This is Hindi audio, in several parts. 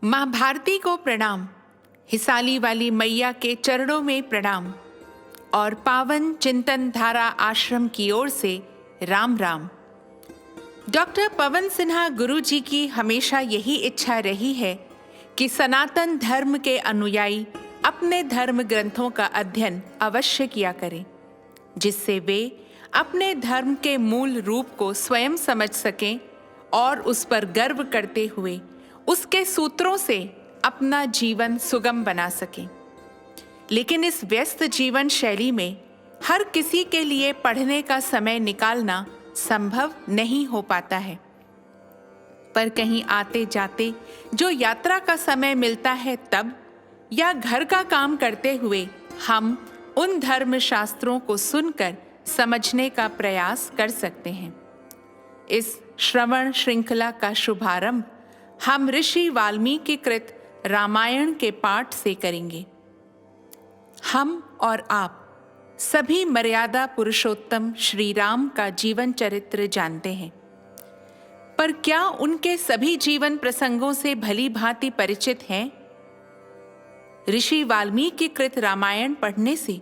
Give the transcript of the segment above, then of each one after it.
माँ भारती को प्रणाम, हिसाली वाली मैया के चरणों में प्रणाम और पावन चिंतन धारा आश्रम की ओर से राम राम। डॉक्टर पवन सिन्हा गुरु जी की हमेशा यही इच्छा रही है कि सनातन धर्म के अनुयायी अपने धर्म ग्रंथों का अध्ययन अवश्य किया करें, जिससे वे अपने धर्म के मूल रूप को स्वयं समझ सकें और उस पर गर्व करते हुए उसके सूत्रों से अपना जीवन सुगम बना सकें। लेकिन इस व्यस्त जीवन शैली में हर किसी के लिए पढ़ने का समय निकालना संभव नहीं हो पाता है, पर कहीं आते जाते जो यात्रा का समय मिलता है तब, या घर का काम करते हुए हम उन धर्म शास्त्रों को सुनकर समझने का प्रयास कर सकते हैं। इस श्रवण श्रृंखला का शुभारंभ हम ऋषि वाल्मीकि कृत रामायण के पाठ से करेंगे। हम और आप सभी मर्यादा पुरुषोत्तम श्री राम का जीवन चरित्र जानते हैं, पर क्या उनके सभी जीवन प्रसंगों से भली भांति परिचित हैं? ऋषि वाल्मीकि कृत रामायण पढ़ने से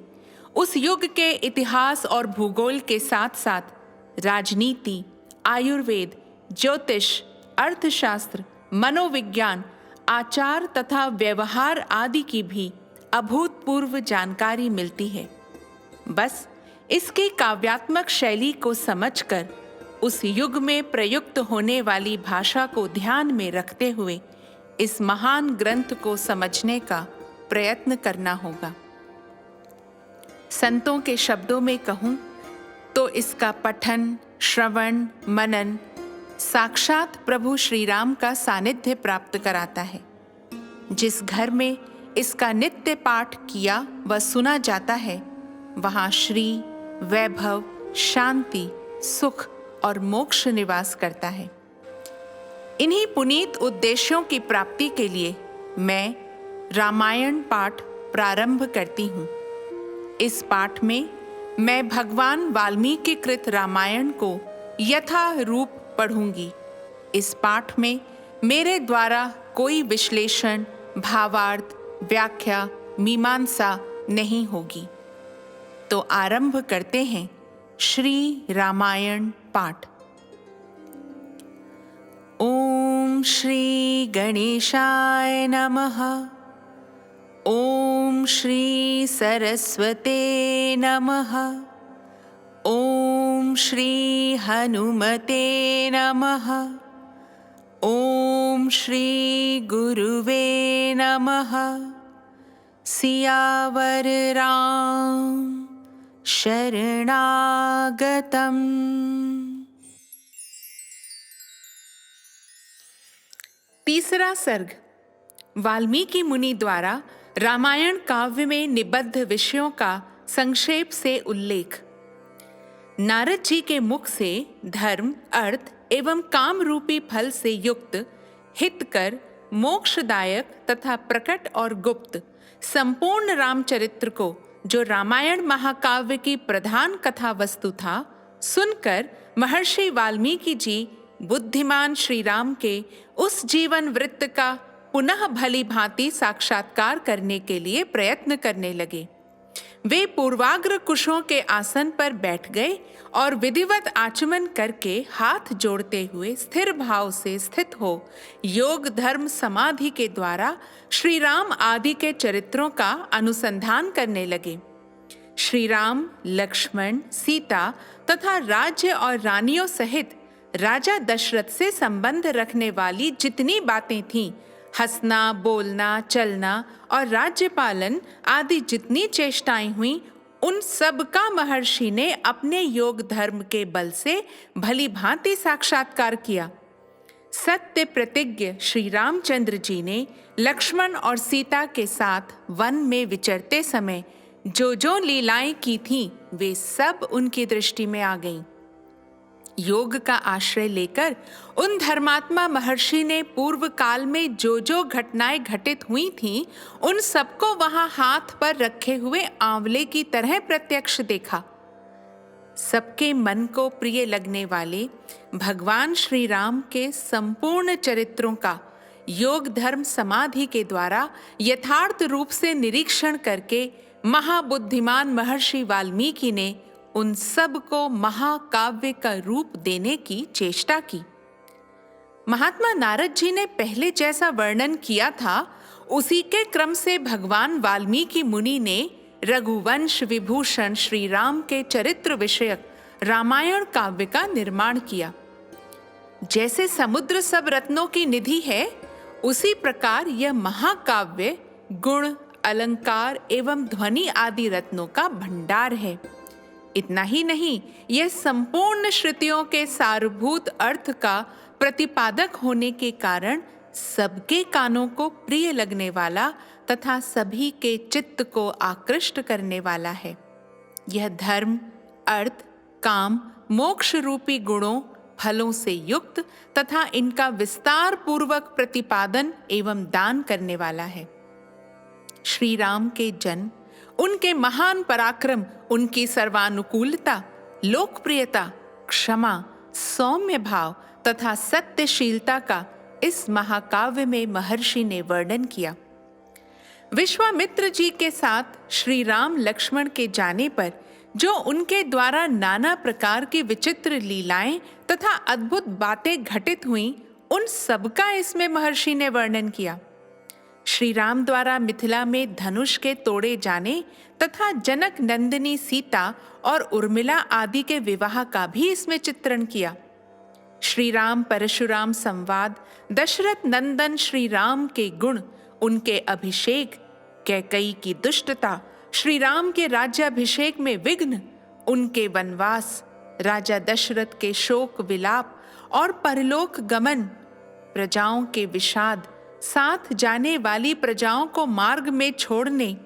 उस युग के इतिहास और भूगोल के साथ साथ राजनीति, आयुर्वेद, ज्योतिष, अर्थशास्त्र, मनोविज्ञान, आचार तथा व्यवहार आदि की भी अभूतपूर्व जानकारी मिलती है। बस इसकी काव्यात्मक शैली को समझकर उस युग में प्रयुक्त होने वाली भाषा को ध्यान में रखते हुए इस महान ग्रंथ को समझने का प्रयत्न करना होगा। संतों के शब्दों में कहूं तो इसका पठन, श्रवण, मनन साक्षात प्रभु श्री राम का सानिध्य प्राप्त कराता है। जिस घर में इसका नित्य पाठ किया व सुना जाता है, वहाँ श्री, वैभव, शांति, सुख और मोक्ष निवास करता है। इन्हीं पुनीत उद्देश्यों की प्राप्ति के लिए मैं रामायण पाठ प्रारंभ करती हूँ। इस पाठ में मैं भगवान वाल्मीकि कृत रामायण को यथा रूप पढ़ूंगी। इस पाठ में मेरे द्वारा कोई विश्लेषण, भावार्थ, व्याख्या, मीमांसा नहीं होगी। तो आरंभ करते हैं श्री रामायण पाठ। ओम श्री गणेशाय नमः। ओम श्री सरस्वते नमः। ओम श्री हनुमते नमः। ओम श्री गुरुवे नमः। सियावर राम शरणागतम्। तीसरा सर्ग। वाल्मीकि मुनि द्वारा रामायण काव्य में निबद्ध विषयों का संक्षेप से उल्लेख। नारद जी के मुख से धर्म, अर्थ एवं काम रूपी फल से युक्त, हितकर, मोक्षदायक तथा प्रकट और गुप्त संपूर्ण रामचरित्र को, जो रामायण महाकाव्य की प्रधान कथा वस्तु था, सुनकर महर्षि वाल्मीकि जी बुद्धिमान श्री राम के उस जीवन वृत्त का पुनः भली भांति साक्षात्कार करने के लिए प्रयत्न करने लगे। वे पूर्वाग्र कुशों के आसन पर बैठ गए और विधिवत आचमन करके हाथ जोड़ते हुए स्थिर भाव से स्थित हो योग, धर्म, समाधि के द्वारा श्री राम आदि के चरित्रों का अनुसंधान करने लगे। श्री राम, लक्ष्मण, सीता तथा राज्य और रानियों सहित राजा दशरथ से संबंध रखने वाली जितनी बातें थीं, हंसना, बोलना, चलना और राज्य पालन आदि जितनी चेष्टाएं हुईं, उन सब का महर्षि ने अपने योग धर्म के बल से भली भांति साक्षात्कार किया। सत्य प्रतिज्ञ श्री रामचंद्र जी ने लक्ष्मण और सीता के साथ वन में विचरते समय जो जो लीलाएं की थीं, वे सब उनकी दृष्टि में आ गईं। योग का आश्रय लेकर उन धर्मात्मा महर्षि ने पूर्व काल में जो जो घटनाएं घटित हुई थीं, उन सबको वहां हाथ पर रखे हुए आंवले की तरह प्रत्यक्ष देखा। सबके मन को प्रिय लगने वाले भगवान श्री राम के संपूर्ण चरित्रों का योग धर्म समाधि के द्वारा यथार्थ रूप से निरीक्षण करके महाबुद्धिमान महर्षि वाल्मीकि ने उन सब को महाकाव्य का रूप देने की चेष्टा की। महात्मा नारद जी ने पहले जैसा वर्णन किया था, उसी के क्रम से भगवान वाल्मीकि मुनि ने रघुवंश विभूषण श्री राम के चरित्र विषयक रामायण काव्य का निर्माण किया। जैसे समुद्र सब रत्नों की निधि है, उसी प्रकार यह महाकाव्य गुण, अलंकार एवं ध्वनि आदि रत्नों का भंडार है। इतना ही नहीं, यह संपूर्ण श्रुतियों के सारभूत अर्थ का प्रतिपादक होने के कारण सबके कानों को प्रिय लगने वाला तथा सभी के चित्त को आकृष्ट करने वाला है। यह धर्म, अर्थ, काम, मोक्ष रूपी गुणों, फलों से युक्त तथा इनका विस्तार पूर्वक प्रतिपादन एवं दान करने वाला है। श्री राम के जन्म, उनके महान पराक्रम, उनकी सर्वानुकूलता, लोकप्रियता, क्षमा, सौम्य भाव तथा सत्यशीलता का इस महाकाव्य में महर्षि ने वर्णन किया। विश्वामित्र जी के साथ श्री राम लक्ष्मण के जाने पर जो उनके द्वारा नाना प्रकार की विचित्र लीलाएं तथा अद्भुत बातें घटित हुईं, उन सबका इसमें महर्षि ने वर्णन किया। श्री राम द्वारा मिथिला में धनुष के तोड़े जाने तथा जनक नंदिनी सीता और उर्मिला आदि के विवाह का भी इसमें चित्रण किया। श्री राम परशुराम संवाद, दशरथ नंदन श्री राम के गुण, उनके अभिषेक, कैकेयी की दुष्टता, श्री राम के राज्याभिषेक में विघ्न, उनके वनवास, राजा दशरथ के शोक विलाप और परलोक गमन, प्रजाओं के विषाद, साथ जाने वाली प्रजाओं को मार्ग में छोड़ने,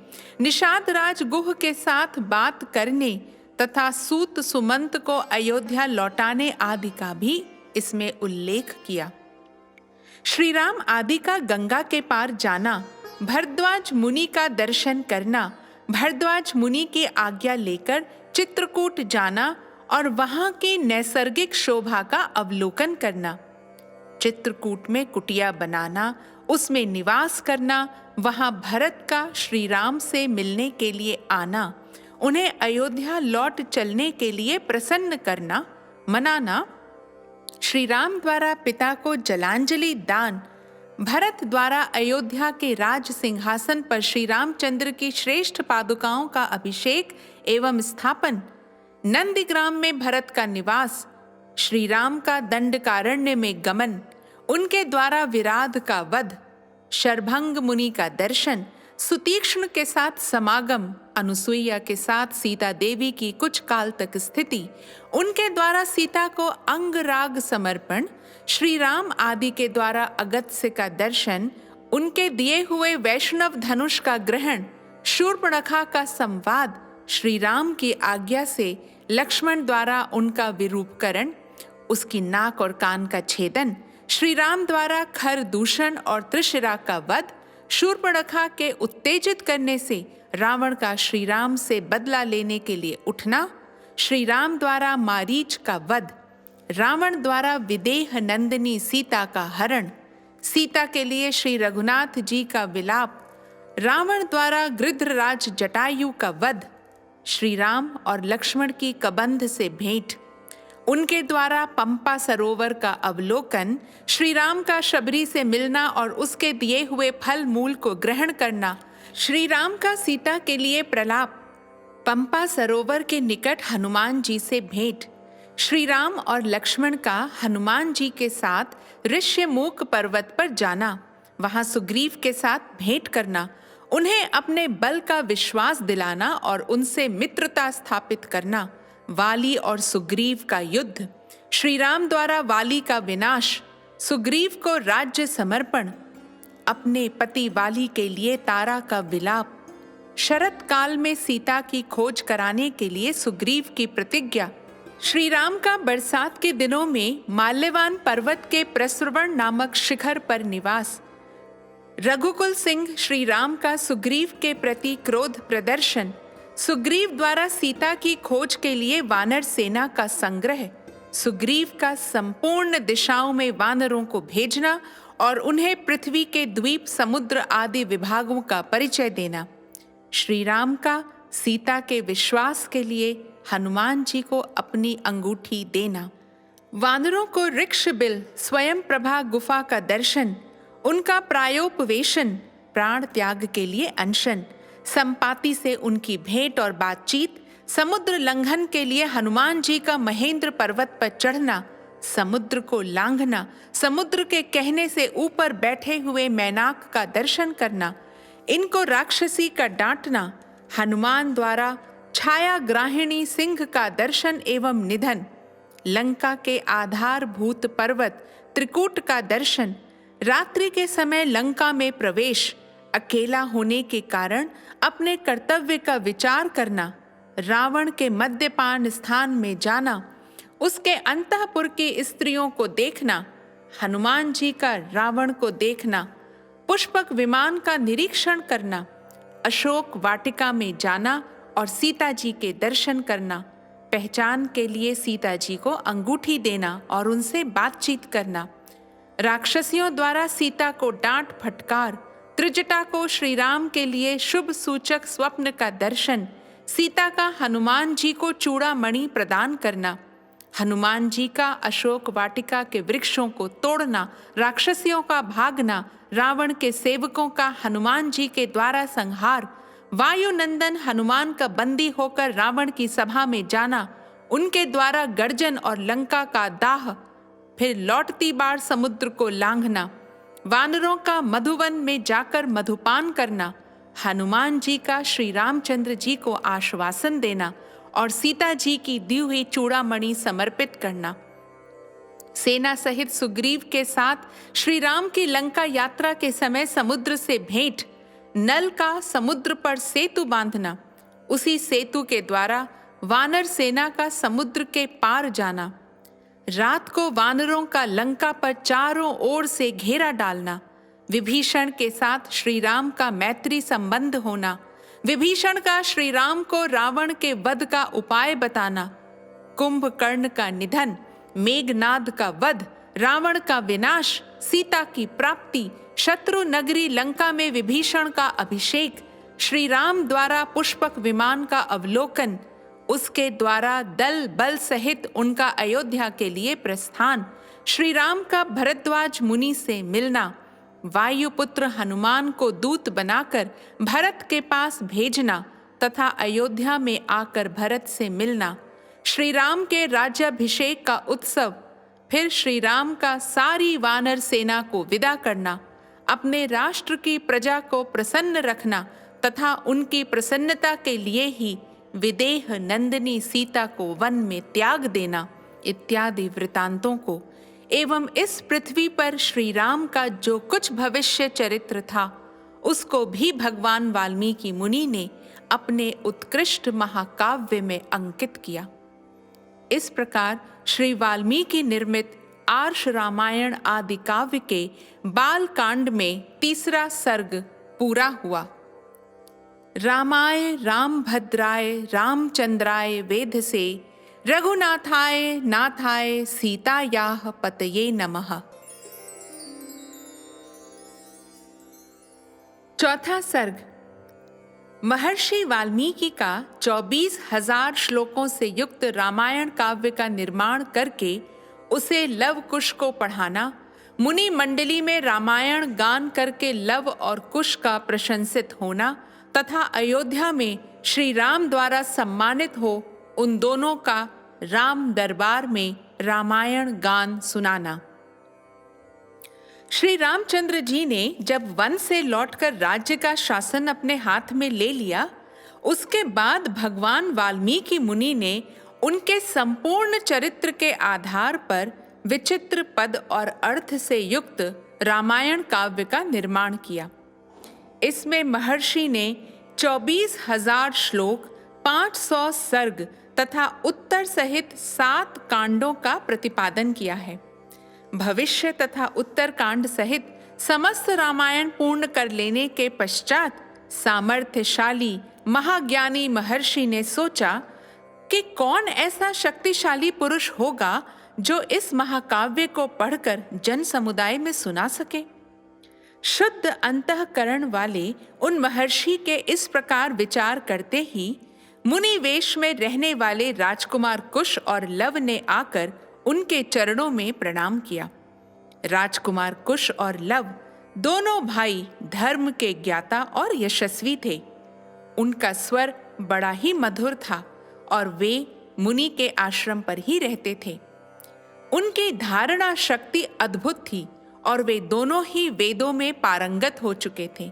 निषाद राज गुह के साथ बात करने तथा सूत सुमंत को अयोध्या लौटाने आदि का भी इसमें उल्लेख किया। श्री राम आदि का गंगा के पार जाना, भरद्वाज मुनि का दर्शन करना, भरद्वाज मुनि की आज्ञा लेकर चित्रकूट जाना और वहां की नैसर्गिक शोभा का अवलोकन करना, चित्रकूट में कुटिया बनाना, उसमें निवास करना, वहां भरत का श्री राम से मिलने के लिए आना, उन्हें अयोध्या लौट चलने के लिए प्रसन्न करना, मनाना, श्री राम द्वारा पिता को जलांजलि दान, भरत द्वारा अयोध्या के राज सिंहासन पर श्री रामचंद्र की श्रेष्ठ पादुकाओं का अभिषेक एवं स्थापन, नंदीग्राम में भरत का निवास, श्री राम का दंडकारण्य में गमन, उनके द्वारा विराध का वध, शरभंग मुनि का दर्शन, सुतीक्ष्ण के साथ समागम, अनुसुईया के साथ सीता देवी की कुछ काल तक स्थिति, उनके द्वारा सीता को अंगराग समर्पण, श्री राम आदि के द्वारा अगत्य का दर्शन, उनके दिए हुए वैष्णव धनुष का ग्रहण, शूर्पणखा का संवाद, श्री राम की आज्ञा से लक्ष्मण द्वारा उनका विरूपकरण, उसकी नाक और कान का छेदन, श्री राम द्वारा खर दूषण और त्रिशिरा का वध, शूर्पणखा के उत्तेजित करने से रावण का श्री राम से बदला लेने के लिए उठना, श्री राम द्वारा मारीच का वध, रावण द्वारा विदेह नंदिनी सीता का हरण, सीता के लिए श्री रघुनाथ जी का विलाप, रावण द्वारा गृध्रराज जटायु का वध, श्री राम और लक्ष्मण की कबंध से भेंट, उनके द्वारा पंपा सरोवर का अवलोकन, श्री राम का शबरी से मिलना और उसके दिए हुए फल मूल को ग्रहण करना, श्री राम का सीता के लिए प्रलाप, पंपा सरोवर के निकट हनुमान जी से भेंट, श्री राम और लक्ष्मण का हनुमान जी के साथ ऋष्यमूक पर्वत पर जाना, वहां सुग्रीव के साथ भेंट करना, उन्हें अपने बल का विश्वास दिलाना और उनसे मित्रता स्थापित करना, वाली और सुग्रीव का युद्ध, श्री राम द्वारा वाली का विनाश, सुग्रीव को राज्य समर्पण, अपने पति वाली के लिए तारा का विलाप, शरत काल में सीता की खोज कराने के लिए सुग्रीव की प्रतिज्ञा, श्री राम का बरसात के दिनों में माल्यवान पर्वत के प्रस्रवण नामक शिखर पर निवास, रघुकुल सिंह श्री राम का सुग्रीव के प्रति क्रोध प्रदर्शन, सुग्रीव द्वारा सीता की खोज के लिए वानर सेना का संग्रह, सुग्रीव का संपूर्ण दिशाओं में वानरों को भेजना और उन्हें पृथ्वी के द्वीप, समुद्र आदि विभागों का परिचय देना। श्री राम का सीता के विश्वास के लिए हनुमान जी को अपनी अंगूठी देना। वानरों को ऋक्ष बिल, स्वयं प्रभा गुफा का दर्शन, उनका प्रायोपवेशन, प्राण त्याग के लिए अनशन, संपाति से उनकी भेंट और बातचीत, समुद्र लंघन के लिए हनुमान जी का महेंद्र पर्वत पर चढ़ना, समुद्र को लांघना, समुद्र के कहने से ऊपर बैठे हुए मैनाक का दर्शन करना, इनको राक्षसी का डांटना, हनुमान द्वारा छाया ग्राहिणी सिंह का दर्शन एवं निधन, लंका के आधारभूत पर्वत त्रिकूट का दर्शन, रात्रि के समय लंका में प्रवेश, अकेला होने के कारण अपने कर्तव्य का विचार करना, रावण के मद्यपान स्थान में जाना, उसके अंतःपुर की स्त्रियों को देखना, हनुमान जी का रावण को देखना, पुष्पक विमान का निरीक्षण करना, अशोक वाटिका में जाना और सीता जी के दर्शन करना, पहचान के लिए सीता जी को अंगूठी देना और उनसे बातचीत करना, राक्षसियों द्वारा सीता को डांट फटकार, त्रिजटा को श्री राम के लिए शुभ सूचक स्वप्न का दर्शन, सीता का हनुमान जी को चूड़ामणि प्रदान करना, हनुमान जी का अशोक वाटिका के वृक्षों को तोड़ना, राक्षसियों का भागना, रावण के सेवकों का हनुमान जी के द्वारा संहार, वायुनंदन हनुमान का बंदी होकर रावण की सभा में जाना, उनके द्वारा गर्जन और लंका का दाह, फिर लौटती बार समुद्र को लांघना, वानरों का मधुवन में जाकर मधुपान करना, हनुमान जी का श्री रामचंद्र जी को आश्वासन देना और सीता जी की दी हुई चूड़ामणि समर्पित करना, सेना सहित सुग्रीव के साथ श्री राम की लंका यात्रा के समय समुद्र से भेंट, नल का समुद्र पर सेतु बांधना, उसी सेतु के द्वारा वानर सेना का समुद्र के पार जाना, रात को वानरों का लंका पर चारों ओर से घेरा डालना, विभीषण के साथ श्री राम का मैत्री संबंध होना, विभीषण का श्री राम को रावण के वध का उपाय बताना, कुंभकर्ण का निधन, मेघनाद का वध, रावण का विनाश, सीता की प्राप्ति, शत्रु नगरी लंका में विभीषण का अभिषेक, श्री राम द्वारा पुष्पक विमान का अवलोकन, उसके द्वारा दल बल सहित उनका अयोध्या के लिए प्रस्थान, श्री राम का भरद्वाज मुनि से मिलना, वायुपुत्र हनुमान को दूत बनाकर भरत के पास भेजना तथा अयोध्या में आकर भरत से मिलना, श्री राम के राज्याभिषेक का उत्सव, फिर श्री राम का सारी वानर सेना को विदा करना, अपने राष्ट्र की प्रजा को प्रसन्न रखना तथा उनकी प्रसन्नता के लिए ही विदेह नंदिनी सीता को वन में त्याग देना इत्यादि वृतांतों को एवं इस पृथ्वी पर श्री राम का जो कुछ भविष्य चरित्र था उसको भी भगवान वाल्मीकि मुनि ने अपने उत्कृष्ट महाकाव्य में अंकित किया। इस प्रकार श्री वाल्मीकि निर्मित आर्ष रामायण आदि काव्य के बाल कांड में तीसरा सर्ग पूरा हुआ। रामाय रामभद्राय रामचंद्राय वेधसे रघुनाथाय नाथाय सीतायाः पतये नमः। चौथा सर्ग महर्षि वाल्मीकि का 24,000 श्लोकों से युक्त रामायण काव्य का निर्माण करके उसे लव कुश को पढ़ाना, मुनि मंडली में रामायण गान करके लव और कुश का प्रशंसित होना तथा अयोध्या में श्री राम द्वारा सम्मानित हो उन दोनों का राम दरबार में रामायण गान सुनाना। श्री रामचंद्र जी ने जब वन से लौटकर राज्य का शासन अपने हाथ में ले लिया, उसके बाद भगवान वाल्मीकि मुनि ने उनके संपूर्ण चरित्र के आधार पर विचित्र पद और अर्थ से युक्त रामायण काव्य का निर्माण किया। इसमें महर्षि ने 24,000 श्लोक, 500 सर्ग तथा उत्तर सहित 7 कांडों का प्रतिपादन किया है। भविष्य तथा उत्तर कांड सहित समस्त रामायण पूर्ण कर लेने के पश्चात सामर्थ्यशाली महाज्ञानी महर्षि ने सोचा कि कौन ऐसा शक्तिशाली पुरुष होगा जो इस महाकाव्य को पढ़कर जन समुदाय में सुना सके। शुद्ध अंतःकरण वाले उन महर्षि के इस प्रकार विचार करते ही मुनि वेश में रहने वाले राजकुमार कुश और लव ने आकर उनके चरणों में प्रणाम किया। राजकुमार कुश और लव दोनों भाई धर्म के ज्ञाता और यशस्वी थे। उनका स्वर बड़ा ही मधुर था और वे मुनि के आश्रम पर ही रहते थे। उनकी धारणा शक्ति अद्भुत थी और वे दोनों ही वेदों में पारंगत हो चुके थे।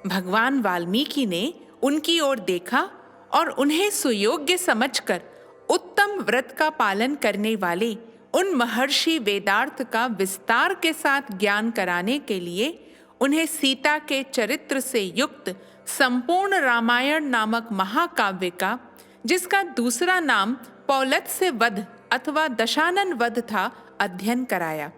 भगवान वाल्मीकि ने उनकी ओर देखा और उन्हें सुयोग्य समझकर उत्तम व्रत का पालन करने वाले उन महर्षि वेदार्थ का विस्तार के साथ ज्ञान कराने के लिए उन्हें सीता के चरित्र से युक्त संपूर्ण रामायण नामक महाकाव्य का, जिसका दूसरा नाम पौलत्स्य वध अथवा दशानन वध था, अध्ययन कराया।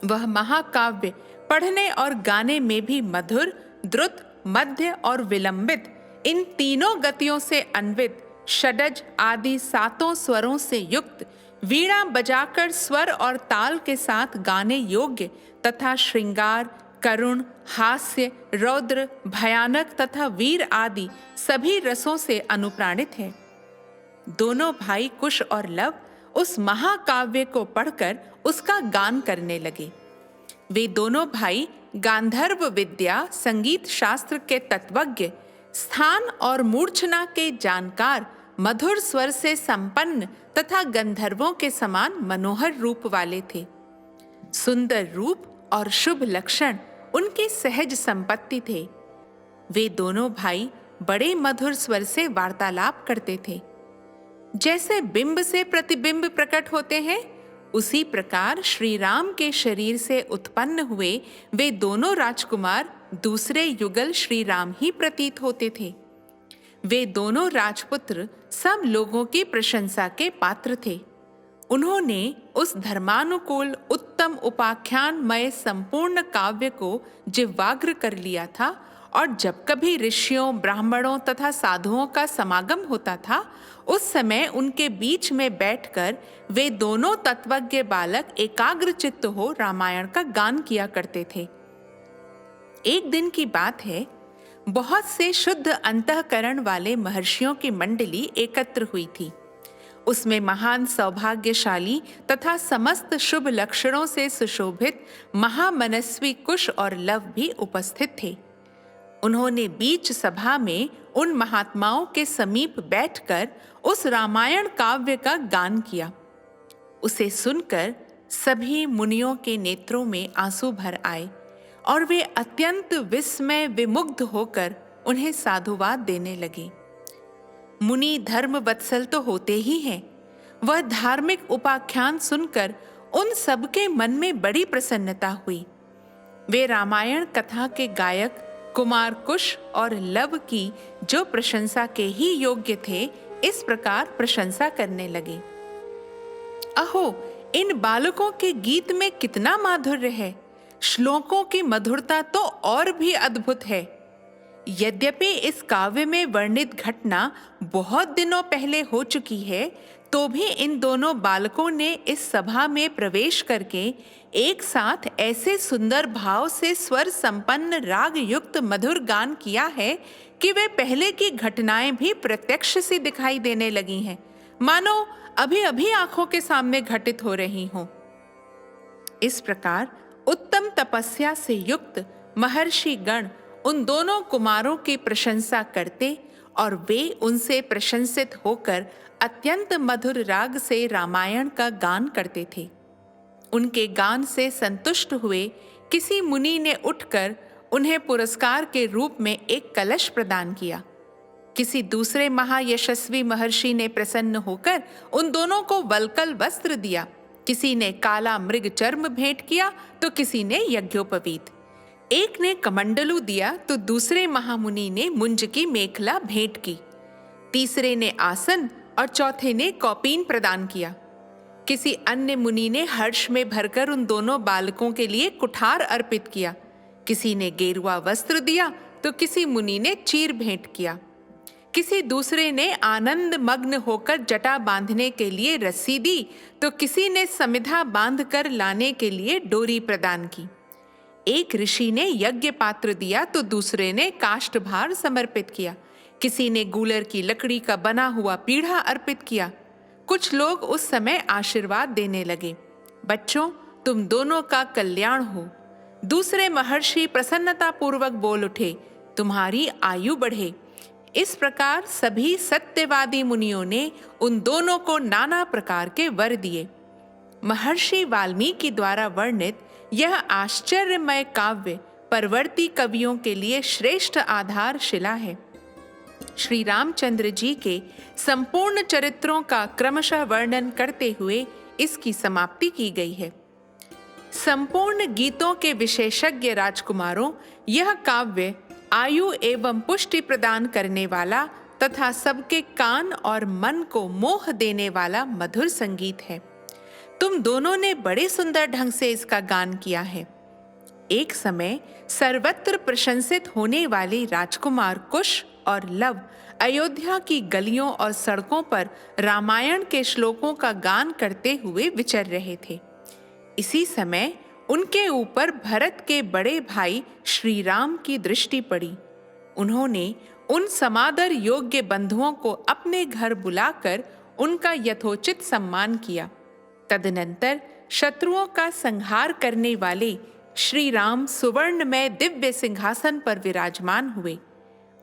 वह महाकाव्य पढ़ने और गाने में भी मधुर, द्रुत, मध्य और विलंबित, इन तीनों गतियों से अन्वित, षडज आदि 7 स्वरों से युक्त, वीणा बजाकर स्वर और ताल के साथ गाने योग्य तथा श्रृंगार, करुण, हास्य, रौद्र, भयानक तथा वीर आदि सभी रसों से अनुप्राणित है। दोनों भाई कुश और लव उस महाकाव्य को पढ़कर उसका गान करने लगे। वे दोनों भाई गांधर्व विद्या, संगीत शास्त्र के तत्वज्ञ, स्थान और मूर्छना के जानकार, मधुर स्वर से संपन्न तथा गंधर्वों के समान मनोहर रूप वाले थे। सुंदर रूप और शुभ लक्षण उनकी सहज संपत्ति थे। वे दोनों भाई बड़े मधुर स्वर से वार्तालाप करते थे। जैसे बिंब से प्रतिबिंब प्रकट होते हैं, उसी प्रकार श्री राम के शरीर से उत्पन्न हुए वे दोनों राजकुमार दूसरे युगल श्री राम ही प्रतीत होते थे। वे दोनों राजपुत्र सब लोगों की प्रशंसा के पात्र थे। उन्होंने उस धर्मानुकूल उत्तम उपाख्यानमय संपूर्ण काव्य को जिह्वाग्र कर लिया था और जब कभी ऋषियों, ब्राह्मणों तथा साधुओं का समागम होता था, उस समय उनके बीच में बैठकर वे दोनों तत्वज्ञ बालक एकाग्रचित्त हो रामायण का गान किया करते थे। एक दिन की बात है, बहुत से शुद्ध अंतःकरण वाले महर्षियों की मंडली एकत्र हुई थी। उसमें महान सौभाग्यशाली तथा समस्त शुभ लक्षणों से सुशोभित महामनस्वी कुश और लव भी उपस्थित थे। उन्होंने बीच सभा में उन महात्माओं के समीप बैठकर उस रामायण काव्य का गान किया। उसे सुनकर सभी मुनियों के नेत्रों में आंसू भर आए और वे अत्यंत विस्मय विमुग्ध होकर उन्हें साधुवाद देने लगे। मुनि धर्म वत्सल तो होते ही हैं। वह धार्मिक उपाख्यान सुनकर उन सबके मन में बड़ी प्रसन्नता हुई। वे रामायण कथा के गायक कुमार कुश और लव की, जो प्रशंसा के ही योग्य थे, इस प्रकार प्रशंसा करने लगे। अहो, इन बालकों के गीत में कितना माधुर्य है! श्लोकों की मधुरता तो और भी अद्भुत है। यद्यपि इस काव्य में वर्णित घटना बहुत दिनों पहले हो चुकी है, तो भी इन दोनों बालकों ने इस सभा में प्रवेश करके एक साथ ऐसे सुंदर भाव से स्वर संपन्न राग युक्त मधुर गान किया है कि वे पहले की घटनाएं भी प्रत्यक्ष सी दिखाई देने लगी हैं, मानो अभी अभी आंखों के सामने घटित हो रही हों। इस प्रकार उत्तम तपस्या से युक्त महर्षि गण उन दोनों कुमारों की प्रशंसा करते और वे उनसे प्रशंसित होकर अत्यंत मधुर राग से रामायण का गान करते थे। उनके गान से संतुष्ट हुए किसी मुनि ने उठकर उन्हें पुरस्कार के रूप में एक कलश प्रदान किया। किसी दूसरे महायशस्वी महर्षि ने प्रसन्न होकर उन दोनों को वल्कल वस्त्र दिया। किसी ने काला मृग चर्म भेंट किया तो किसी ने यज्ञोपवीत। एक ने कमंडलू दिया तो दूसरे महामुनि ने मुंज की मेखला भेंट की। तीसरे ने आसन और चौथे ने कौपीन प्रदान किया। किसी अन्य मुनि ने हर्ष में भरकर उन दोनों बालकों के लिए कुठार अर्पित किया। किसी ने गेरुआ वस्त्र दिया तो किसी मुनि ने चीर भेंट किया। किसी दूसरे ने आनंद मग्न होकर जटा बांधने के लिए रस्सी दी, तो किसी ने समिधा बांधकर लाने के लिए डोरी प्रदान की। एक ऋषि ने यज्ञ पात्र दिया तो दूसरे ने काष्ठभार समर्पित किया। किसी ने गूलर की लकड़ी का बना हुआ पीढ़ा अर्पित किया। कुछ लोग उस समय आशीर्वाद देने लगे, बच्चों, तुम दोनों का कल्याण हो। दूसरे महर्षि प्रसन्नतापूर्वक बोल उठे, तुम्हारी आयु बढ़े। इस प्रकार सभी सत्यवादी मुनियों ने उन दोनों को नाना प्रकार के वर दिए। महर्षि वाल्मीकि द्वारा वर्णित यह आश्चर्यमय काव्य परवर्ती कवियों के लिए श्रेष्ठ आधारशिला है। श्री रामचंद्र जी के संपूर्ण चरित्रों का क्रमशः वर्णन करते हुए इसकी समाप्ति की गई है। संपूर्ण गीतों के विशेषज्ञ राजकुमारों, यह काव्य आयु एवं पुष्टि प्रदान करने वाला तथा सबके कान और मन को मोह देने वाला मधुर संगीत है। तुम दोनों ने बड़े सुंदर ढंग से इसका गान किया है। एक समय सर्वत्र प्रशंसित होने वाले राजकुमार कुश और लव अयोध्या की गलियों और सड़कों पर रामायण के श्लोकों का गान करते हुए विचर रहे थे। इसी समय उनके ऊपर भरत के बड़े भाई श्री राम की दृष्टि पड़ी। उन्होंने उन समादर योग्य बंधुओं को अपने घर बुलाकर उनका यथोचित सम्मान किया। तदनंतर शत्रुओं का संहार करने वाले श्री राम सुवर्णमय दिव्य सिंहासन पर विराजमान हुए।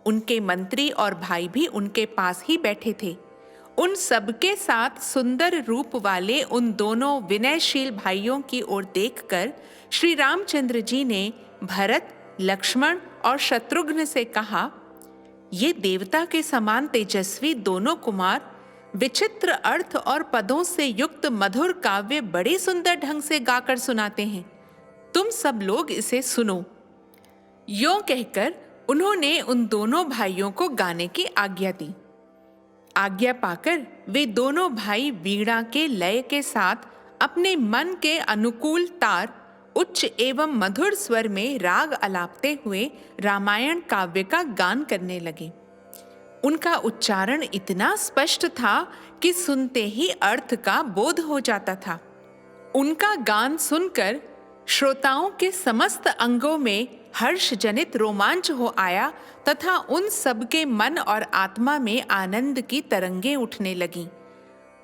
उनके मंत्री और भाई भी उनके पास ही बैठे थे। उन सबके साथ सुंदर रूप वाले उन दोनों विनयशील भाइयों की ओर देखकर श्री रामचंद्र जी ने भरत, लक्ष्मण और शत्रुघ्न से कहा, ये देवता के समान तेजस्वी दोनों कुमार विचित्र अर्थ और पदों से युक्त मधुर काव्य बड़े सुंदर ढंग से गाकर सुनाते हैं। तुम सब लोग इसे सुनो। यों कहकर उन्होंने उन दोनों भाइयों को गाने की आज्ञा दी। आज्ञा पाकर वे दोनों भाई वीणा के लय के साथ अपने मन के अनुकूल तार उच्च एवं मधुर स्वर में राग अलापते हुए रामायण काव्य का गान करने लगे। उनका उच्चारण इतना स्पष्ट था कि सुनते ही अर्थ का बोध हो जाता था। उनका गान सुनकर श्रोताओं के समस्त अंगों में हर्ष जनित रोमांच हो आया तथा उन सबके मन और आत्मा में आनंद की तरंगें उठने लगीं।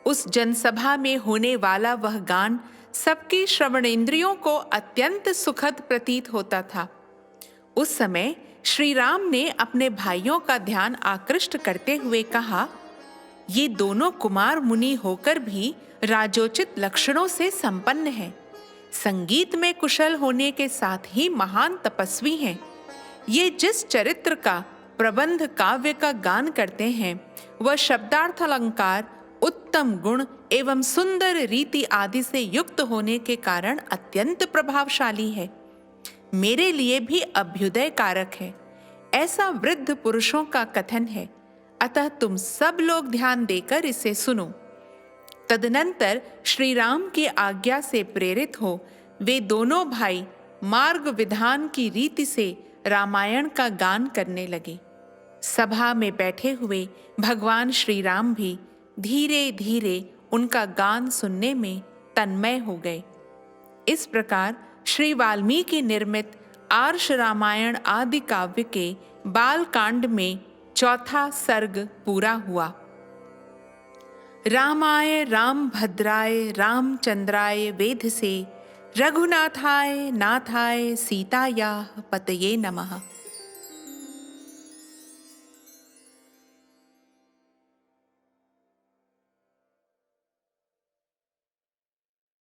उस जनसभा में होने वाला वह गान सबकी श्रवणेंद्रियों को अत्यंत सुखद प्रतीत होता था। उस समय श्री राम ने अपने भाइयों का ध्यान आकृष्ट करते हुए कहा, ये दोनों कुमार मुनि होकर भी राजोचित लक्षणों से संपन्न हैं। संगीत में कुशल होने के साथ ही महान तपस्वी हैं। ये जिस चरित्र का प्रबंध काव्य का गान करते हैं वह शब्दार्थ अलंकार, उत्तम गुण एवं सुंदर रीति आदि से युक्त होने के कारण अत्यंत प्रभावशाली है। मेरे लिए भी अभ्युदय कारक है, ऐसा वृद्ध पुरुषों का कथन है। अतः तुम सब लोग ध्यान देकर इसे सुनो। तदनंतर श्री राम की आज्ञा से प्रेरित हो वे दोनों भाई मार्ग विधान की रीति से रामायण का गान करने लगे। सभा में बैठे हुए भगवान श्री राम भी धीरे धीरे उनका गान सुनने में तन्मय हो गए। इस प्रकार श्री वाल्मीकि निर्मित आर्ष रामायण आदि काव्य के बाल कांड में चौथा सर्ग पूरा हुआ। रामाय रामभद्राय रामचंद्राय वेधसे रघुनाथाय नाथाय सीतायाः पतये नमः।